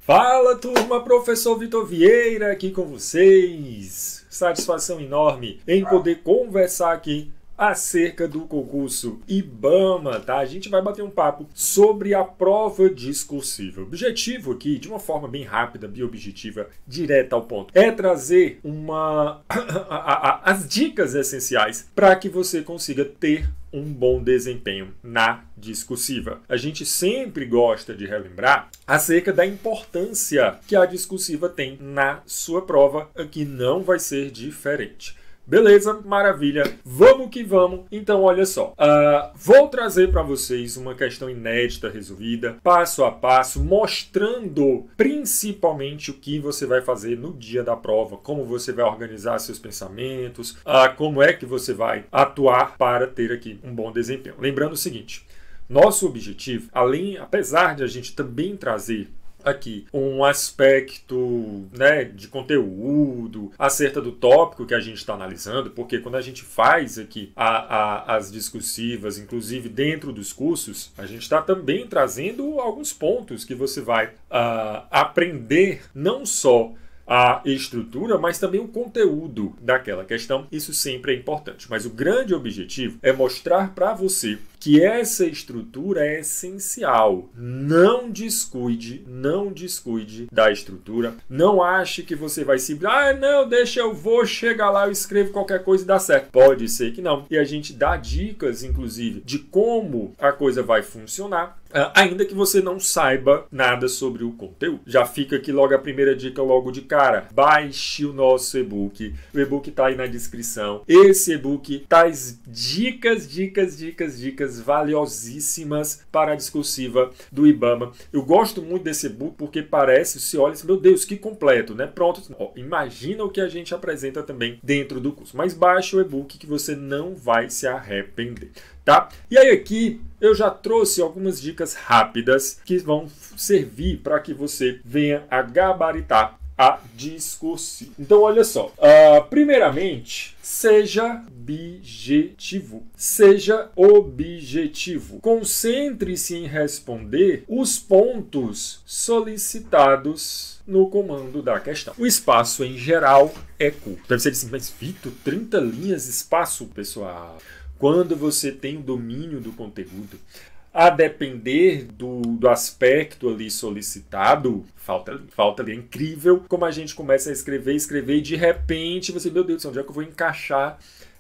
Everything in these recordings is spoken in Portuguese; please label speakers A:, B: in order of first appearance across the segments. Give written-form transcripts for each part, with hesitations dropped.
A: Fala turma, professor Vitor Vieira aqui com vocês. Satisfação enorme em poder conversar aqui acerca do concurso IBAMA, tá? A gente vai bater um papo sobre a prova discursiva. O objetivo aqui, de uma forma bem rápida, bem objetiva, direta ao ponto, é trazer as dicas essenciais para que você consiga ter um bom desempenho na discursiva. A gente sempre gosta de relembrar acerca da importância que a discursiva tem na sua prova. Aqui não vai ser diferente. Beleza? Maravilha. Vamos que vamos. Então, olha só. Vou trazer para vocês uma questão inédita resolvida, passo a passo, mostrando principalmente o que você vai fazer no dia da prova, como você vai organizar seus pensamentos, como é que você vai atuar para ter aqui um bom desempenho. Lembrando o seguinte, nosso objetivo, apesar de a gente também trazer aqui um aspecto, né, de conteúdo acerca do tópico que a gente está analisando, porque quando a gente faz aqui as discursivas, inclusive dentro dos cursos, a gente está também trazendo alguns pontos que você vai aprender não só a estrutura, mas também o conteúdo daquela questão. Isso sempre é importante. Mas o grande objetivo é mostrar para você que essa estrutura é essencial. Não descuide da estrutura. Não ache que você vai se... não, eu vou chegar lá, eu escrevo qualquer coisa e dá certo. Pode ser que não. E a gente dá dicas, inclusive, de como a coisa vai funcionar, ainda que você não saiba nada sobre o conteúdo. Já fica aqui logo a primeira dica logo de cara. Baixe o nosso e-book. O e-book está aí na descrição. Esse e-book traz dicas valiosíssimas para a discursiva do IBAMA. Eu gosto muito desse e-book porque parece, se olha, meu Deus, que completo, né? Pronto. Imagina o que a gente apresenta também dentro do curso. Mas baixe o e-book que você não vai se arrepender. Tá? E aí aqui eu já trouxe algumas dicas rápidas que vão servir para que você venha a gabaritar a discursiva. Então olha só, primeiramente, seja objetivo. Seja objetivo. Concentre-se em responder os pontos solicitados no comando da questão. O espaço em geral é curto. Deve ser assim, mas Vitor, 30 linhas espaço, pessoal. Quando você tem o domínio do conteúdo, a depender do aspecto ali solicitado, falta ali. É incrível como a gente começa a escrever e de repente você, meu Deus do céu, onde é que eu vou encaixar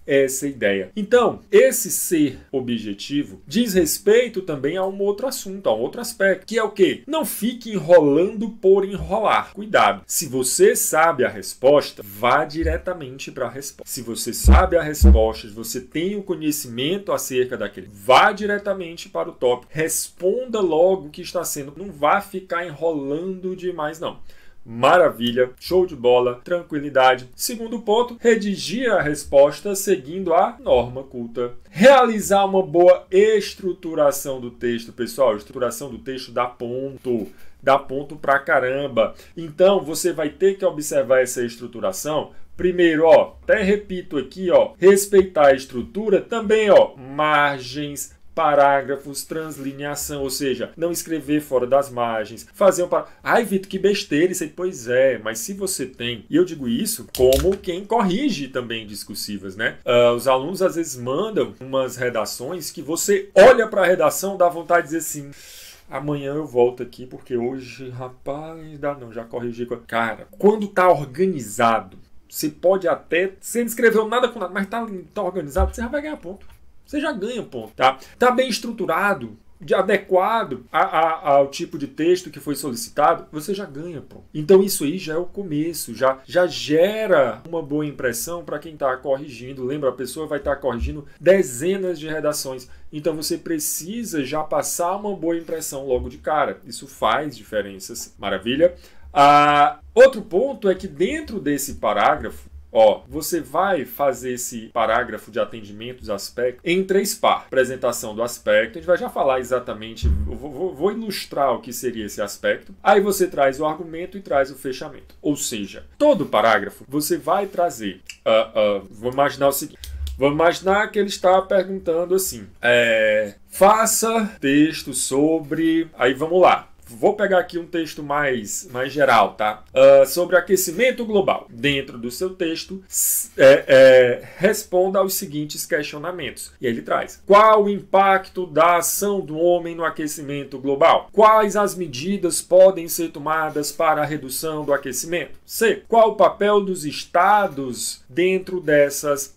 A: essa ideia? Então, esse ser objetivo diz respeito também a um outro assunto, a um outro aspecto, que é o quê? Não fique enrolando por enrolar. Cuidado. Se você sabe a resposta, vá diretamente para a resposta. Se você sabe a resposta, se você tem o conhecimento acerca daquele, vá diretamente para o tópico. Responda logo o que está sendo. Não vá ficar enrolando demais, não. Maravilha, show de bola, tranquilidade. Segundo ponto, redigir a resposta seguindo a norma culta. Realizar uma boa estruturação do texto, pessoal. A estruturação do texto dá ponto pra caramba. Então, você vai ter que observar essa estruturação. Primeiro, até repito aqui, respeitar a estrutura. Também, margens, parágrafos, translineação, ou seja, não escrever fora das margens, fazer um parágrafo. Ai, Vitor, que besteira isso aí. Pois é, mas se você tem, e eu digo isso como quem corrige também discursivas, né? Os alunos às vezes mandam umas redações que você olha para a redação, dá vontade de dizer assim, amanhã eu volto aqui, porque hoje, rapaz, já corrigi. Cara, quando tá organizado, você pode até, você não escreveu nada com nada, mas tá organizado, você já vai ganhar ponto. Você já ganha ponto, tá? Tá bem estruturado, adequado ao tipo de texto que foi solicitado, você já ganha ponto. Então isso aí já é o começo, já gera uma boa impressão para quem está corrigindo. Lembra, a pessoa vai estar corrigindo dezenas de redações. Então você precisa já passar uma boa impressão logo de cara. Isso faz diferenças. Maravilha? Outro ponto é que dentro desse parágrafo, você vai fazer esse parágrafo de atendimento dos aspectos em 3 partes. Apresentação do aspecto, a gente vai já falar exatamente, vou ilustrar o que seria esse aspecto. Aí você traz o argumento e traz o fechamento. Ou seja, todo parágrafo você vai trazer, vou imaginar o seguinte, vamos imaginar que ele está perguntando assim, faça texto sobre, aí vamos lá. vou pegar aqui um texto mais geral, tá? Sobre aquecimento global. Dentro do seu texto, responda aos seguintes questionamentos. E ele traz: qual o impacto da ação do homem no aquecimento global? Quais as medidas podem ser tomadas para a redução do aquecimento? C. Qual o papel dos estados dentro dessas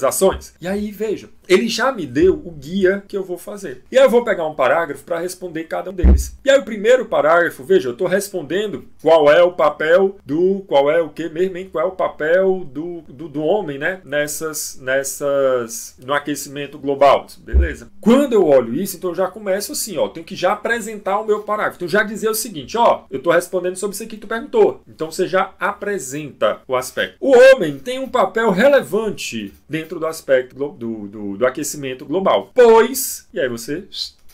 A: ações? E aí, veja, ele já me deu o guia que eu vou fazer. E aí eu vou pegar um parágrafo para responder cada um deles. E aí o primeiro parágrafo, veja, eu estou respondendo qual é o papel qual é o papel do homem, né? No aquecimento global. Beleza. Quando eu olho isso, então eu já começo assim, ó, tenho que já apresentar o meu parágrafo. Então já dizer o seguinte, ó, eu estou respondendo sobre isso aqui que tu perguntou. Então você já apresenta o aspecto. O homem tem um papel relevante dentro do aspecto do aquecimento global, pois, e aí você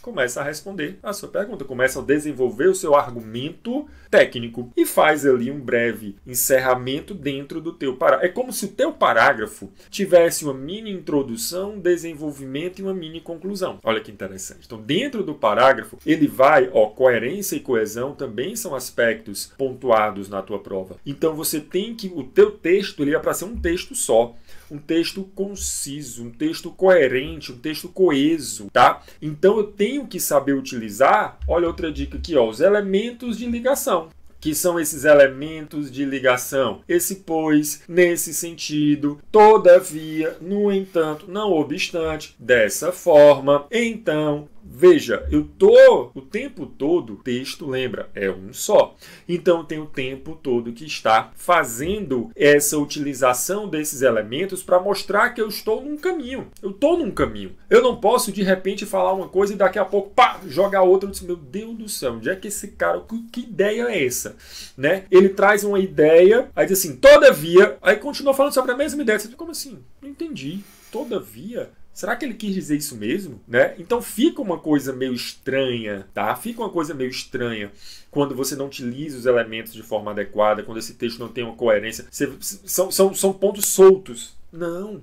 A: começa a responder a sua pergunta, começa a desenvolver o seu argumento técnico e faz ali um breve encerramento dentro do teu parágrafo. É como se o teu parágrafo tivesse uma mini introdução, desenvolvimento e uma mini conclusão. Olha que interessante. Então, dentro do parágrafo, ele vai, coerência e coesão também são aspectos pontuados na tua prova. Então, você tem que, o teu texto, ele é para ser um texto só. Um texto conciso, um texto coerente, um texto coeso, tá? Então eu tenho que saber utilizar, olha outra dica aqui, ó, os elementos de ligação. Que são esses elementos de ligação? Esse pois, nesse sentido, todavia, no entanto, não obstante, dessa forma, então. Veja, eu tô o tempo todo, o texto, lembra, é um só. Então, tem o tempo todo que está fazendo essa utilização desses elementos para mostrar que eu estou num caminho. Eu estou num caminho. Eu não posso, de repente, falar uma coisa e daqui a pouco, pá, jogar outra. Eu disse, meu Deus do céu, onde é que esse cara, que ideia é essa? Né? Ele traz uma ideia, aí diz assim, todavia, aí continua falando sobre a mesma ideia. Você diz, como assim? Não entendi. Todavia? Será que ele quis dizer isso mesmo? Né? Então fica uma coisa meio estranha, tá? Fica uma coisa meio estranha quando você não utiliza os elementos de forma adequada, quando esse texto não tem uma coerência. São pontos soltos. Não.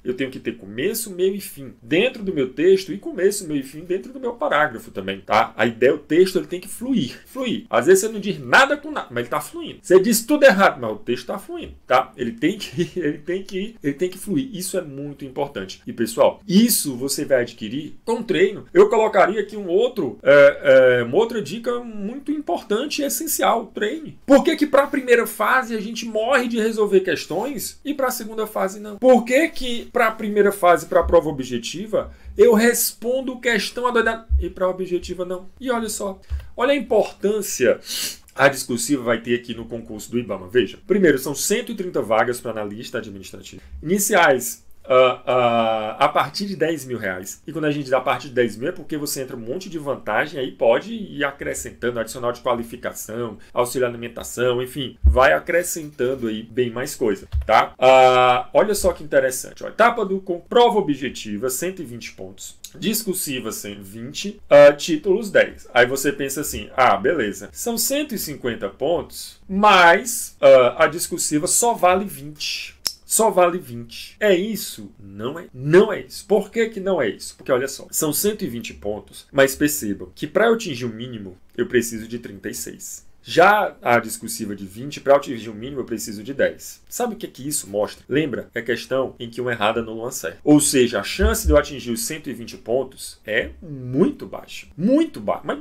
A: Eu tenho que ter começo, meio e fim dentro do meu texto e começo, meio e fim dentro do meu parágrafo também, tá? A ideia, o texto, ele tem que fluir. Às vezes você não diz nada com nada, mas ele está fluindo. Você diz tudo errado, mas o texto está fluindo, tá? Ele tem que fluir. Isso é muito importante. E, pessoal, isso você vai adquirir com treino. Eu colocaria aqui uma outra dica muito importante e essencial. Treine. Por que para a primeira fase a gente morre de resolver questões e para a segunda fase não? Por que para a primeira fase, para a prova objetiva, eu respondo questão adoidada e para a objetiva não? E olha só, olha a importância a discursiva vai ter aqui no concurso do IBAMA. Veja, primeiro, são 130 vagas para analista administrativo. Iniciais, a partir de R$10.000. E quando a gente diz a partir de 10 mil é porque você entra um monte de vantagem, aí pode ir acrescentando adicional de qualificação, auxílio alimentação, enfim, vai acrescentando aí bem mais coisa, tá? Olha só que interessante, ó, etapa com prova objetiva, 120 pontos. Discursiva 120, títulos 10. Aí você pensa assim, beleza, são 150 pontos, mas a discursiva só vale 20. Só vale 20. É isso? Não é. Não é isso. Por que não é isso? Porque, olha só, são 120 pontos, mas percebam que para eu atingir o mínimo, eu preciso de 36. Já a discursiva de 20, para eu atingir o mínimo, eu preciso de 10. Sabe o que isso mostra? Lembra? É questão em que uma errada anula uma certa. Ou seja, a chance de eu atingir os 120 pontos é muito baixa. Muito baixa. Mas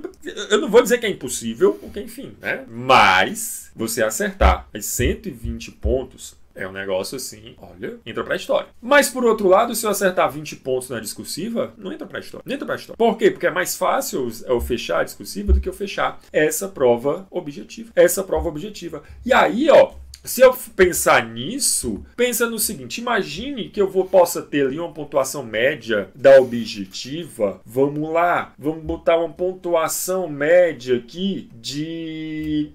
A: eu não vou dizer que é impossível, porque, enfim, né? Mas você acertar os 120 pontos é um negócio assim, olha, entra pra história. Mas, por outro lado, se eu acertar 20 pontos na discursiva, não entra pra história. Não entra pra história. Por quê? Porque é mais fácil eu fechar a discursiva do que eu fechar essa prova objetiva. E aí, ó, se eu pensar nisso, pensa no seguinte, imagine que eu possa ter ali uma pontuação média da objetiva, vamos lá, vamos botar uma pontuação média aqui de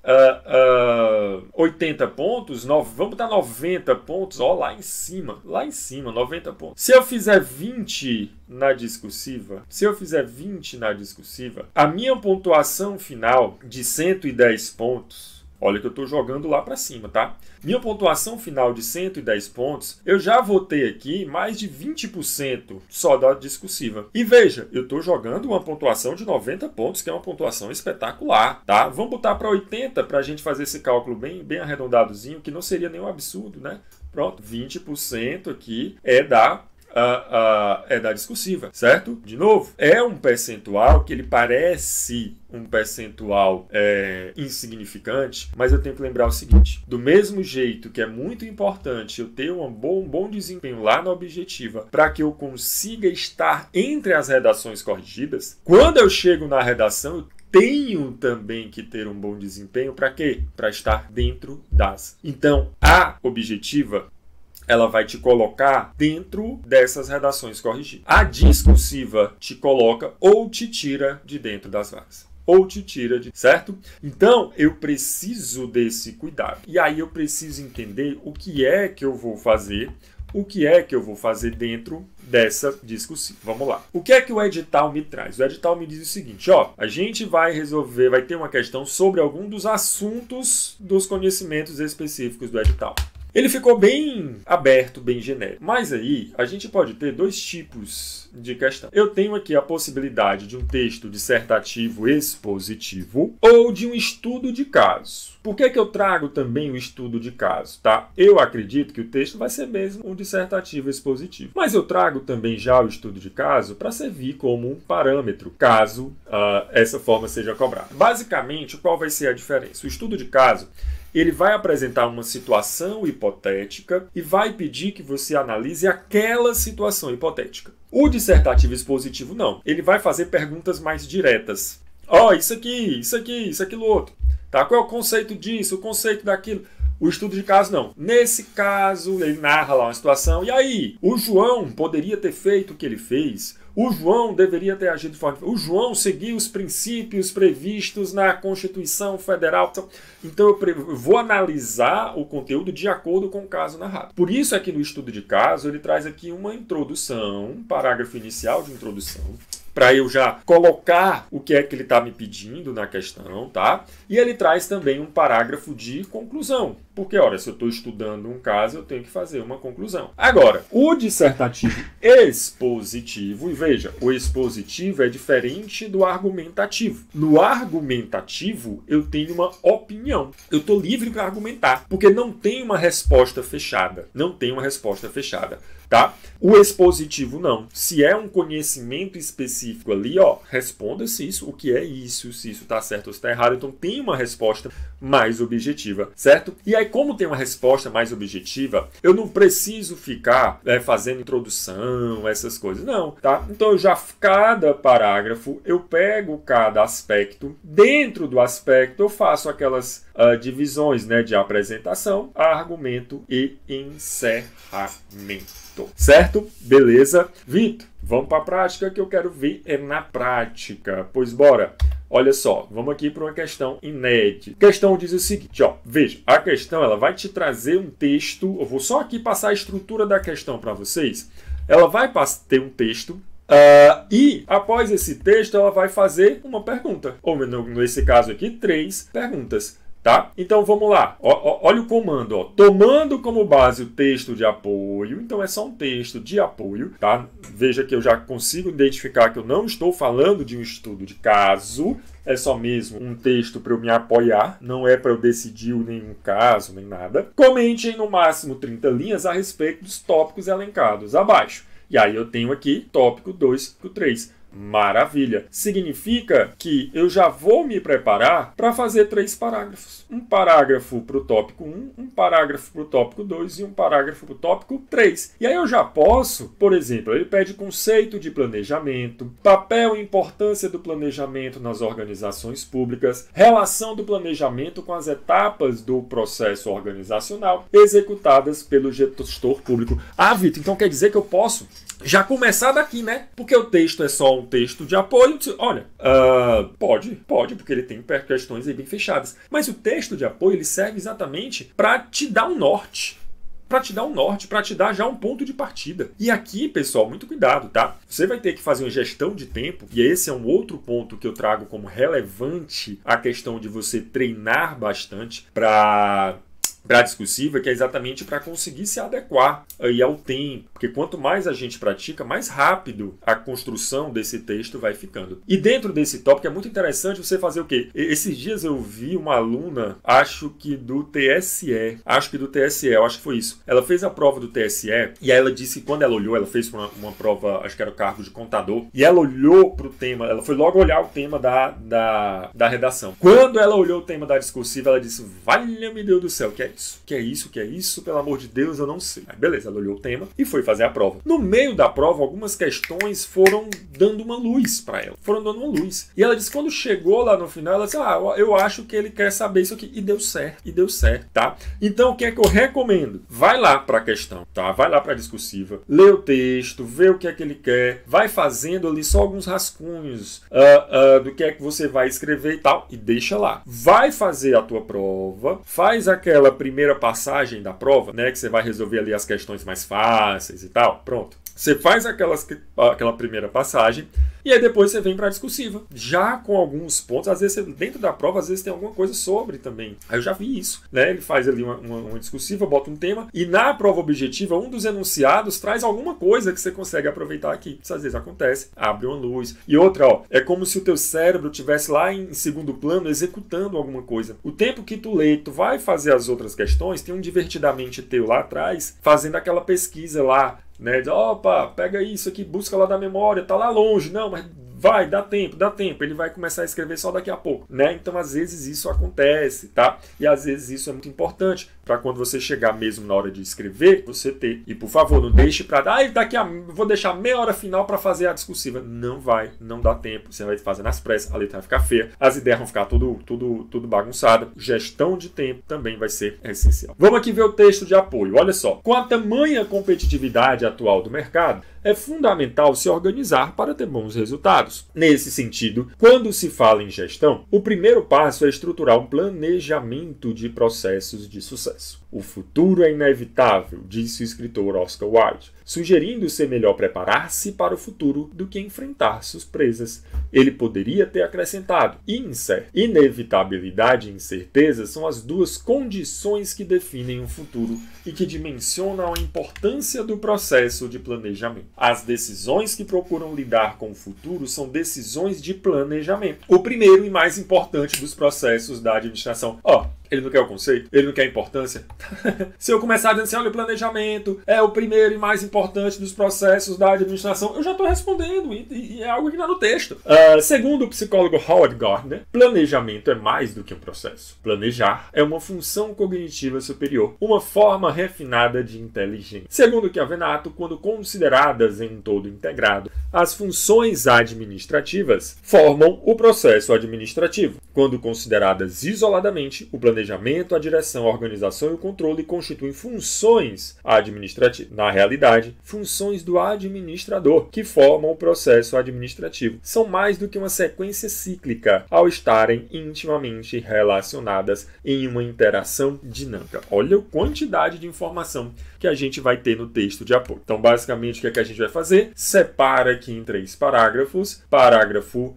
A: 80 pontos, vamos botar 90 pontos, ó, lá em cima, 90 pontos. Se eu fizer 20 na discursiva, a minha pontuação final de 110 pontos Olha que eu estou jogando lá para cima, tá? Minha pontuação final de 110 pontos, eu já vou ter aqui mais de 20% só da discursiva. E veja, eu estou jogando uma pontuação de 90 pontos, que é uma pontuação espetacular, tá? Vamos botar para 80 para a gente fazer esse cálculo bem arredondadozinho, que não seria nenhum absurdo, né? Pronto, 20% aqui é da discursiva, certo? De novo, é um percentual que ele parece um percentual insignificante, mas eu tenho que lembrar o seguinte: do mesmo jeito que é muito importante eu ter um bom desempenho lá na objetiva para que eu consiga estar entre as redações corrigidas, quando eu chego na redação, eu tenho também que ter um bom desempenho para quê? Para estar dentro das. Então, a objetiva ela vai te colocar dentro dessas redações corrigidas. A discursiva te coloca ou te tira de dentro das vagas. Ou te tira de... Certo? Então, eu preciso desse cuidado. E aí eu preciso entender o que é que eu vou fazer, dentro dessa discussão. Vamos lá. O que é que o edital me traz? O edital me diz o seguinte, ó, a gente vai ter uma questão sobre algum dos assuntos dos conhecimentos específicos do edital. Ele ficou bem aberto, bem genérico. Mas aí, a gente pode ter dois tipos de questão. Eu tenho aqui a possibilidade de um texto dissertativo expositivo ou de um estudo de caso. Por que eu trago também o estudo de caso, tá? Eu acredito que o texto vai ser mesmo um dissertativo expositivo. Mas eu trago também já o estudo de caso para servir como um parâmetro, caso essa forma seja cobrada. Basicamente, qual vai ser a diferença? O estudo de caso, ele vai apresentar uma situação hipotética e vai pedir que você analise aquela situação hipotética. O dissertativo expositivo não. Ele vai fazer perguntas mais diretas. Ó, isso aqui, isso, aquilo outro. Tá? Qual é o conceito disso, o conceito daquilo? O estudo de caso não. Nesse caso, ele narra lá uma situação. E aí, o João poderia ter feito o que ele fez? O João deveria ter agido de forma... O João seguiu os princípios previstos na Constituição Federal. Então, eu vou analisar o conteúdo de acordo com o caso narrado. Por isso é que no estudo de caso, ele traz aqui uma introdução, um parágrafo inicial de introdução, para eu já colocar o que é que ele está me pedindo na questão, tá? E ele traz também um parágrafo de conclusão. Porque, olha, se eu estou estudando um caso, eu tenho que fazer uma conclusão. Agora, o dissertativo expositivo, e veja, o expositivo é diferente do argumentativo. No argumentativo, eu tenho uma opinião. Eu estou livre para argumentar, porque não tem uma resposta fechada. Não tem uma resposta fechada, tá? O expositivo não. Se é um conhecimento específico ali, ó, responda-se isso, o que é isso, se isso está certo ou se está errado. Então, tem uma resposta mais objetiva, certo? E aí, como tem uma resposta mais objetiva, eu não preciso ficar fazendo introdução, essas coisas, não, tá? Então, cada parágrafo, eu pego cada aspecto. Dentro do aspecto, eu faço aquelas divisões, né, de apresentação, argumento e encerramento. Certo? Beleza? Vitor, vamos para a prática, que eu quero ver na prática. Pois bora. Olha só, vamos aqui para uma questão inédita. A questão diz o seguinte, ó, veja, a questão ela vai te trazer um texto, eu vou só aqui passar a estrutura da questão para vocês. Ela vai ter um texto e após esse texto ela vai fazer uma pergunta, ou nesse caso aqui, 3 perguntas. Tá? Então vamos lá, olha o comando, ó. Tomando como base o texto de apoio, então é só um texto de apoio, tá? Veja que eu já consigo identificar que eu não estou falando de um estudo de caso, é só mesmo um texto para eu me apoiar, não é para eu decidir nenhum caso, nem nada. Comente em no máximo 30 linhas a respeito dos tópicos elencados abaixo. E aí eu tenho aqui tópico 2, tópico 3. Maravilha! Significa que eu já vou me preparar para fazer 3 parágrafos. Um parágrafo para o tópico 1, um parágrafo para o tópico 2 e um parágrafo para o tópico 3. E aí eu já posso, por exemplo, ele pede conceito de planejamento, papel e importância do planejamento nas organizações públicas, relação do planejamento com as etapas do processo organizacional executadas pelo gestor público. Ah, Vitor, então quer dizer que eu posso já começar daqui, né? Porque o texto é só um texto de apoio. Olha, pode, porque ele tem questões aí bem fechadas. Mas o texto de apoio ele serve exatamente para te dar um norte. para te dar um norte, para te dar já um ponto de partida. E aqui, pessoal, muito cuidado, tá? Você vai ter que fazer uma gestão de tempo, e esse é um outro ponto que eu trago como relevante, a questão de você treinar bastante para a discursiva, que é exatamente para conseguir se adequar aí ao tempo, porque quanto mais a gente pratica, mais rápido a construção desse texto vai ficando. E dentro desse tópico é muito interessante você fazer o quê? Esses dias eu vi uma aluna, acho que do TSE, acho que foi isso. Ela fez a prova do TSE e aí ela disse que quando ela olhou, ela fez uma prova, acho que era o cargo de contador, e ela olhou para o tema, ela foi logo olhar o tema da redação. Quando ela olhou o tema da discursiva, ela disse, valha-me Deus do céu, que é isso? Que é isso? Pelo amor de Deus, eu não sei. Aí, beleza, ela olhou o tema e foi fazer a prova. No meio da prova, algumas questões foram dando uma luz para ela. E ela disse, quando chegou lá no final, ela disse, eu acho que ele quer saber isso aqui. E deu certo, tá? Então, o que é que eu recomendo? Vai lá para a questão, tá? Vai lá para a discursiva, lê o texto, vê o que é que ele quer, vai fazendo ali só alguns rascunhos do que é que você vai escrever e tal, e deixa lá. Vai fazer a tua prova, faz aquela primeira passagem da prova, né, que você vai resolver ali as questões mais fáceis e tal, pronto. Você faz aquela primeira passagem e aí depois você vem para a discursiva, já com alguns pontos. Às vezes, dentro da prova, às vezes tem alguma coisa sobre também. Aí eu já vi isso, né? Ele faz ali uma discursiva, bota um tema e na prova objetiva, um dos enunciados traz alguma coisa que você consegue aproveitar aqui. Isso às vezes acontece, abre uma luz. E outra, é como se o teu cérebro estivesse lá em segundo plano executando alguma coisa. O tempo que tu lê, tu vai fazer as outras questões, tem um divertidamente teu lá atrás, fazendo aquela pesquisa lá, né? De, opa, pega isso aqui, busca lá da memória, tá lá longe. Não, mas vai, dá tempo. Ele vai começar a escrever só daqui a pouco, né? Então, às vezes, isso acontece, tá? E, às vezes, isso é muito importante para quando você chegar mesmo na hora de escrever, você ter. E, por favor, não deixe para dar, vou deixar meia hora final para fazer a discursiva. Não dá tempo. Você vai fazer nas pressas, a letra vai ficar feia, as ideias vão ficar tudo bagunçada. Gestão de tempo também vai ser essencial. Vamos aqui ver o texto de apoio. Olha só. Com a tamanha competitividade atual do mercado, é fundamental se organizar para ter bons resultados. Nesse sentido, quando se fala em gestão, o primeiro passo é estruturar um planejamento de processos de sucesso. O futuro é inevitável, disse o escritor Oscar Wilde, sugerindo ser melhor preparar-se para o futuro do que enfrentar surpresas. Ele poderia ter acrescentado: inevitabilidade e incerteza são as duas condições que definem o futuro e que dimensionam a importância do processo de planejamento. As decisões que procuram lidar com o futuro são decisões de planejamento. O primeiro e mais importante dos processos da administração. Ele não quer o conceito? Ele não quer a importância? Se eu começar dizendo assim, olha, o planejamento é o primeiro e mais importante dos processos da administração, eu já estou respondendo, e é algo que está no texto. Segundo o psicólogo Howard Gardner, planejamento é mais do que um processo. Planejar é uma função cognitiva superior, uma forma refinada de inteligência. Segundo Chiavenato, quando consideradas em um todo integrado, as funções administrativas formam o processo administrativo. Quando consideradas isoladamente, o planejamento, a direção, a organização e o controle constituem funções administrativas. Na realidade, funções do administrador, que formam o processo administrativo. São mais do que uma sequência cíclica, ao estarem intimamente relacionadas em uma interação dinâmica. Olha a quantidade de informação que a gente vai ter no texto de apoio. Então, basicamente, o que é que a gente vai fazer? Separa aqui em 3 parágrafos.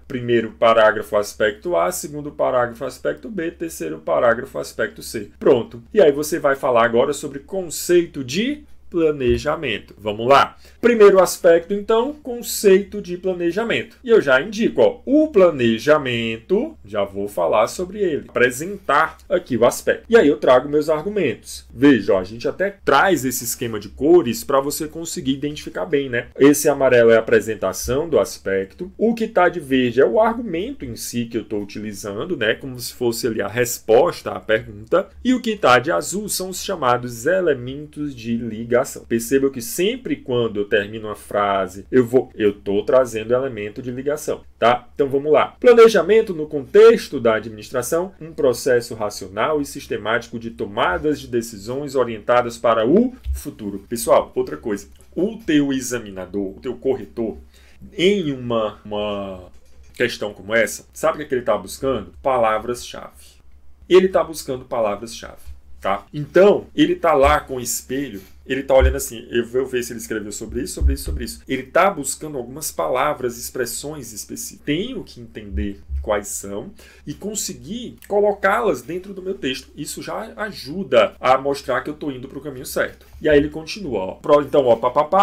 A: Primeiro parágrafo, aspecto A, segundo parágrafo, aspecto B, terceiro parágrafo, aspecto C. Pronto. E aí você vai falar agora sobre conceito de planejamento. Vamos lá. Primeiro aspecto, então, conceito de planejamento. E eu já indico, o planejamento, já vou falar sobre ele, apresentar aqui o aspecto. E aí eu trago meus argumentos. Veja, a gente até traz esse esquema de cores para você conseguir identificar bem, né? Esse amarelo é a apresentação do aspecto. O que está de verde é o argumento em si que eu estou utilizando, né? Como se fosse ali a resposta à pergunta. E o que está de azul são os chamados elementos de ligação. Perceba que sempre quando eu termino uma frase, eu estou trazendo elemento de ligação, tá? Então vamos lá. Planejamento no contexto da administração, um processo racional e sistemático de tomadas de decisões orientadas para o futuro. Pessoal, outra coisa. O teu examinador, o teu corretor, em uma questão como essa, sabe o que ele está buscando? Palavras-chave. Ele está buscando palavras-chave. Tá? Então, ele está lá com o espelho Ele está olhando assim, eu vou ver se ele escreveu sobre isso, sobre isso, sobre isso. Ele está buscando algumas palavras, expressões específicas. Tenho que entender quais são e conseguir colocá-las dentro do meu texto. Isso já ajuda a mostrar que eu estou indo para o caminho certo. E aí ele continua. Então,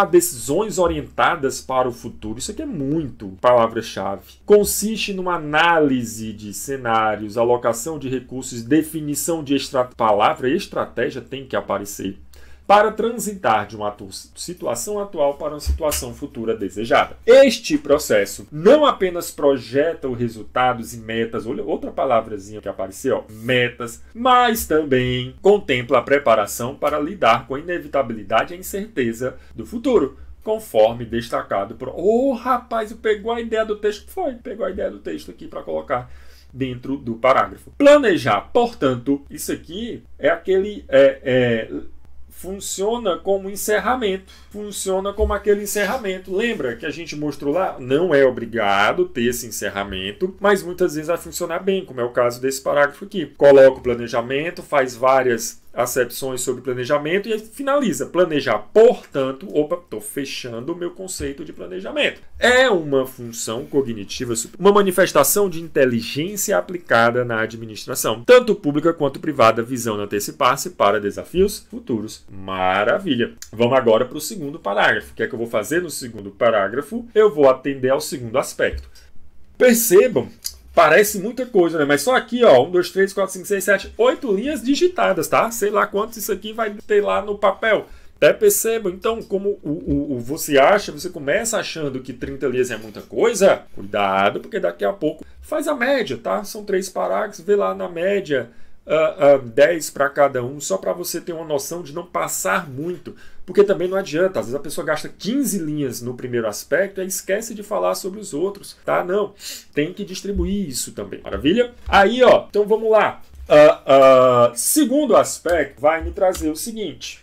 A: decisões orientadas para o futuro. Isso aqui é muito palavra-chave. Consiste numa análise de cenários, alocação de recursos, definição de palavra e estratégia tem que aparecer para transitar de uma situação atual para uma situação futura desejada. Este processo não apenas projeta os resultados e metas, olha outra palavrazinha que apareceu, metas, mas também contempla a preparação para lidar com a inevitabilidade e a incerteza do futuro, conforme destacado por... rapaz, pegou a ideia do texto. Pegou a ideia do texto aqui para colocar dentro do parágrafo. Planejar, portanto, isso aqui é aquele... funciona como encerramento. Funciona como aquele encerramento. Lembra que a gente mostrou lá? Não é obrigado ter esse encerramento, mas muitas vezes vai funcionar bem, como é o caso desse parágrafo aqui. Coloca o planejamento, faz várias acepções sobre planejamento e aí finaliza. Planejar, portanto, estou fechando o meu conceito de planejamento. É uma função cognitiva, uma manifestação de inteligência aplicada na administração, tanto pública quanto privada, visando antecipar-se para desafios futuros. Maravilha! Vamos agora para o segundo parágrafo. O que é que eu vou fazer no segundo parágrafo? Eu vou atender ao segundo aspecto. Percebam, parece muita coisa, né? Mas só aqui, ó, 1, 2, 3, 4, 5, 6, 7, 8 linhas digitadas, tá? Sei lá quantos isso aqui vai ter lá no papel. Até percebam, então, como você começa achando que 30 linhas é muita coisa, cuidado, porque daqui a pouco faz a média, tá? São 3 parágrafos, vê lá na média 10 para cada um, só para você ter uma noção de não passar muito, porque também não adianta, às vezes a pessoa gasta 15 linhas no primeiro aspecto e esquece de falar sobre os outros, tá? Não, tem que distribuir isso também, maravilha? Aí, ó, então vamos lá. Segundo aspecto vai me trazer o seguinte,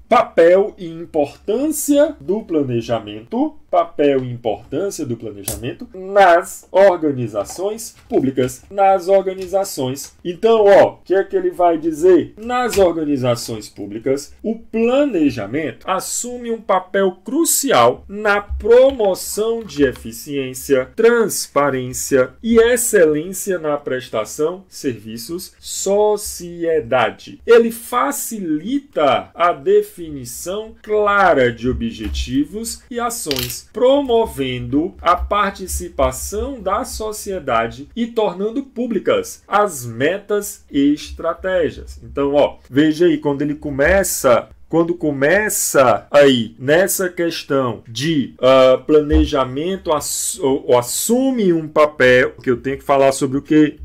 A: papel e importância do planejamento. Papel e importância do planejamento nas organizações públicas. Nas organizações. Então, o que é que ele vai dizer? Nas organizações públicas, o planejamento assume um papel crucial na promoção de eficiência, transparência e excelência na prestação de serviços sociedade. Ele facilita a definição clara de objetivos e ações, promovendo a participação da sociedade e tornando públicas as metas e estratégias. Então, veja aí, quando começa aí nessa questão de planejamento, assume um papel, que eu tenho que falar sobre o quê?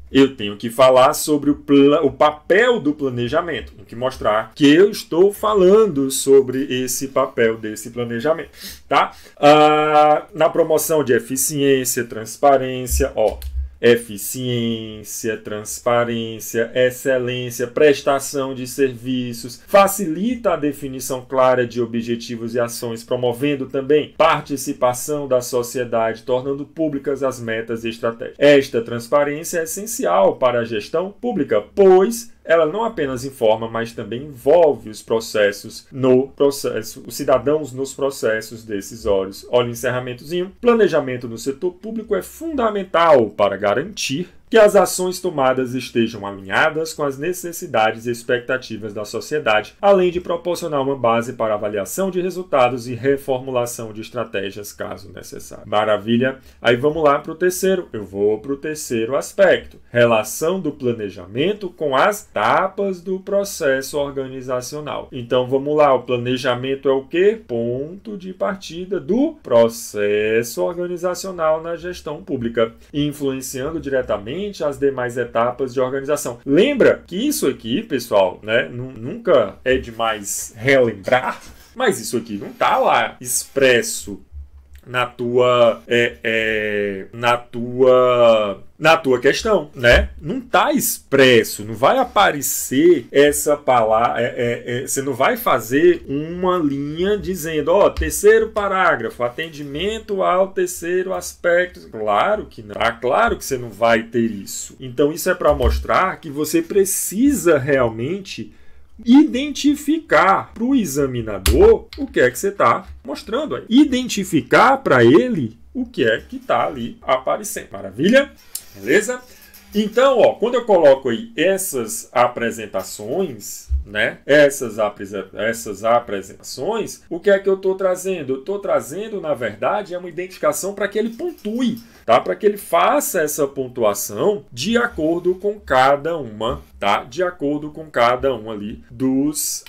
A: Eu tenho que falar sobre o papel do planejamento. Tenho que mostrar que eu estou falando sobre esse papel desse planejamento, tá? Na promoção de eficiência, transparência, eficiência, transparência, excelência, prestação de serviços, facilita a definição clara de objetivos e ações, promovendo também participação da sociedade, tornando públicas as metas e estratégias. Esta transparência é essencial para a gestão pública, pois ela não apenas informa, mas também envolve os cidadãos nos processos decisórios. Olha o encerramentozinho. Planejamento no setor público é fundamental para garantir que as ações tomadas estejam alinhadas com as necessidades e expectativas da sociedade, além de proporcionar uma base para avaliação de resultados e reformulação de estratégias, caso necessário. Maravilha! Aí vamos lá para o terceiro. Eu vou para o terceiro aspecto. Relação do planejamento com as etapas do processo organizacional. Então vamos lá, o planejamento é o quê? Ponto de partida do processo organizacional na gestão pública, influenciando diretamente as demais etapas de organização. Lembra que isso aqui, pessoal, né, nunca é demais relembrar, mas isso aqui não está lá expresso na tua questão, né? Não está expresso, não vai aparecer essa palavra, você não vai fazer uma linha dizendo, terceiro parágrafo, atendimento ao terceiro aspecto. Claro que não. Claro que você não vai ter isso. Então isso é para mostrar que você precisa realmente identificar para o examinador o que é que você está mostrando aí. Identificar para ele o que é que está ali aparecendo. Maravilha? Beleza? Então, ó, quando eu coloco aí essas apresentações, né? Essas apresentações, o que é que eu estou trazendo? Eu estou trazendo, na verdade, uma identificação para que ele pontue, tá? Para que ele faça essa pontuação de acordo com cada uma, tá? De acordo com cada um ali dos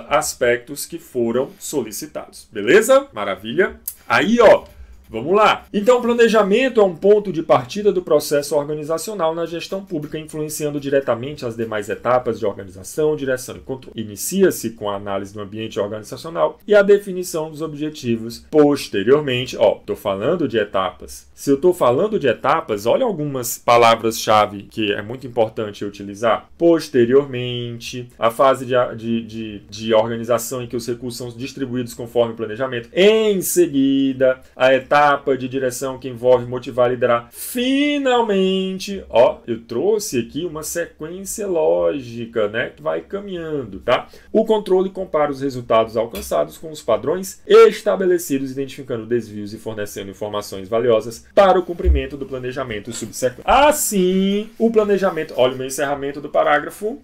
A: aspectos que foram solicitados. Beleza? Maravilha? Aí, ó. Vamos lá. Então, o planejamento é um ponto de partida do processo organizacional na gestão pública, influenciando diretamente as demais etapas de organização, direção e controle. Inicia-se com a análise do ambiente organizacional e a definição dos objetivos. Posteriormente, estou falando de etapas. Se eu estou falando de etapas, olha algumas palavras-chave que é muito importante utilizar. Posteriormente, a fase de organização em que os recursos são distribuídos conforme o planejamento. Em seguida, a etapa de direção que envolve motivar e liderar. Finalmente, eu trouxe aqui uma sequência lógica, né, que vai caminhando, tá? O controle compara os resultados alcançados com os padrões estabelecidos, identificando desvios e fornecendo informações valiosas para o cumprimento do planejamento subsequente. Assim, o planejamento, olha o meu encerramento do parágrafo.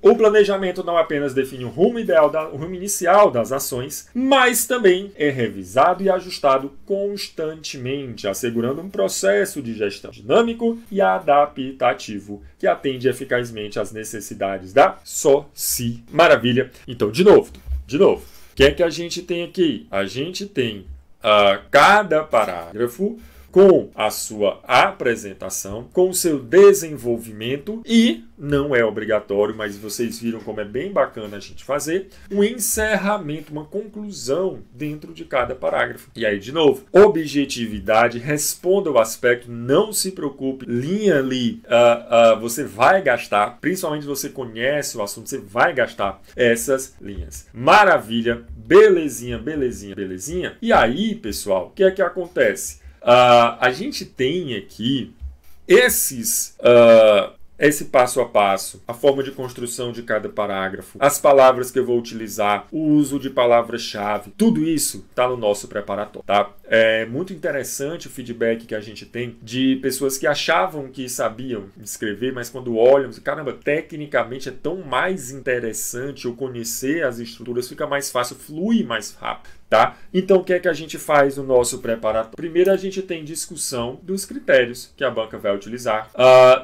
A: O planejamento não apenas define o rumo inicial das ações, mas também é revisado e ajustado constantemente, assegurando um processo de gestão dinâmico e adaptativo que atende eficazmente às necessidades da sociedade. Maravilha! Então, de novo, o que é que a gente tem aqui? A gente tem cada parágrafo com a sua apresentação, com o seu desenvolvimento e, não é obrigatório, mas vocês viram como é bem bacana a gente fazer, um encerramento, uma conclusão dentro de cada parágrafo. E aí, de novo, objetividade, responda o aspecto, não se preocupe, linha ali, você vai gastar, principalmente se você conhece o assunto, você vai gastar essas linhas. Maravilha, belezinha, belezinha, belezinha. E aí, pessoal, o que é que acontece? A gente tem aqui esse passo a passo, a forma de construção de cada parágrafo, as palavras que eu vou utilizar, o uso de palavras-chave, tudo isso está no nosso preparatório, tá? É muito interessante o feedback que a gente tem de pessoas que achavam que sabiam escrever, mas quando olham, caramba, tecnicamente é tão mais interessante eu conhecer as estruturas, fica mais fácil, flui mais rápido. Tá? Então, o que é que a gente faz no nosso preparatório? Primeiro, a gente tem discussão dos critérios que a banca vai utilizar.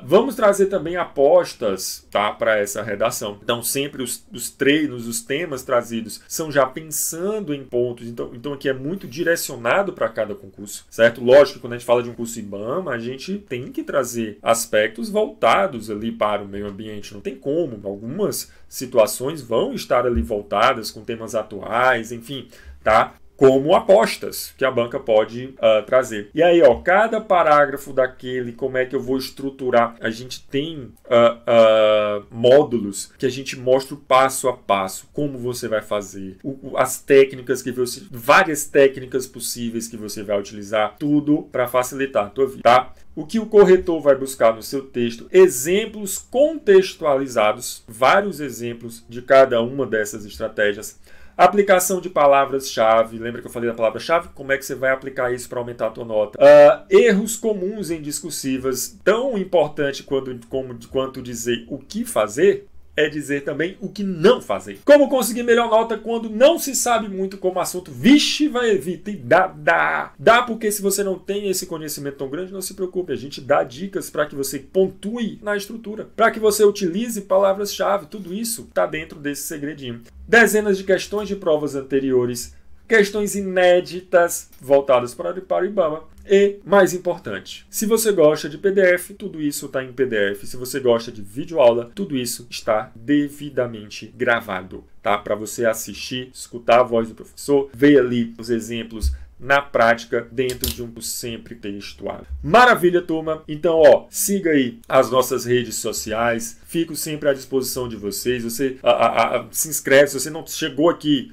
A: Vamos trazer também apostas, tá, para essa redação. Então, sempre os treinos, os temas trazidos são já pensando em pontos. Então aqui é muito direcionado para cada concurso, certo? Lógico que quando a gente fala de um curso IBAMA, a gente tem que trazer aspectos voltados ali para o meio ambiente. Não tem como. Algumas situações vão estar ali voltadas com temas atuais, enfim, tá? Como apostas que a banca pode trazer. E aí, cada parágrafo daquele, como é que eu vou estruturar? A gente tem módulos que a gente mostra o passo a passo, como você vai fazer, as técnicas que você, várias técnicas possíveis que você vai utilizar, tudo para facilitar a tua vida, tá? O que o corretor vai buscar no seu texto? Exemplos contextualizados, vários exemplos de cada uma dessas estratégias. Aplicação de palavras-chave. Lembra que eu falei da palavra-chave? Como é que você vai aplicar isso para aumentar a tua nota? Erros comuns em discursivas. Tão importante quanto dizer o que fazer, é dizer também o que não fazer. Como conseguir melhor nota quando não se sabe muito como assunto? Vixe, vai evitar. E dá porque se você não tem esse conhecimento tão grande, não se preocupe. A gente dá dicas para que você pontue na estrutura, para que você utilize palavras-chave. Tudo isso está dentro desse segredinho. Dezenas de questões de provas anteriores, questões inéditas voltadas para o IBAMA. E, mais importante, se você gosta de PDF, tudo isso está em PDF. Se você gosta de videoaula, tudo isso está devidamente gravado, tá? Para você assistir, escutar a voz do professor, ver ali os exemplos na prática, dentro de um sempre textual. Maravilha, turma! Então, siga aí as nossas redes sociais, fico sempre à disposição de vocês. Você se inscreve, se você não chegou aqui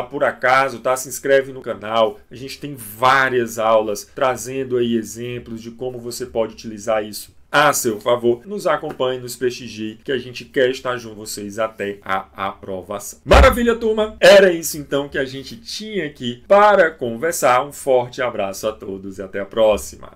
A: por acaso, tá? Se inscreve no canal. A gente tem várias aulas trazendo aí exemplos de como você pode utilizar isso a seu favor. Nos acompanhe, nos prestigie, que a gente quer estar junto com vocês até a aprovação. Maravilha, turma! Era isso então que a gente tinha aqui para conversar. Um forte abraço a todos e até a próxima.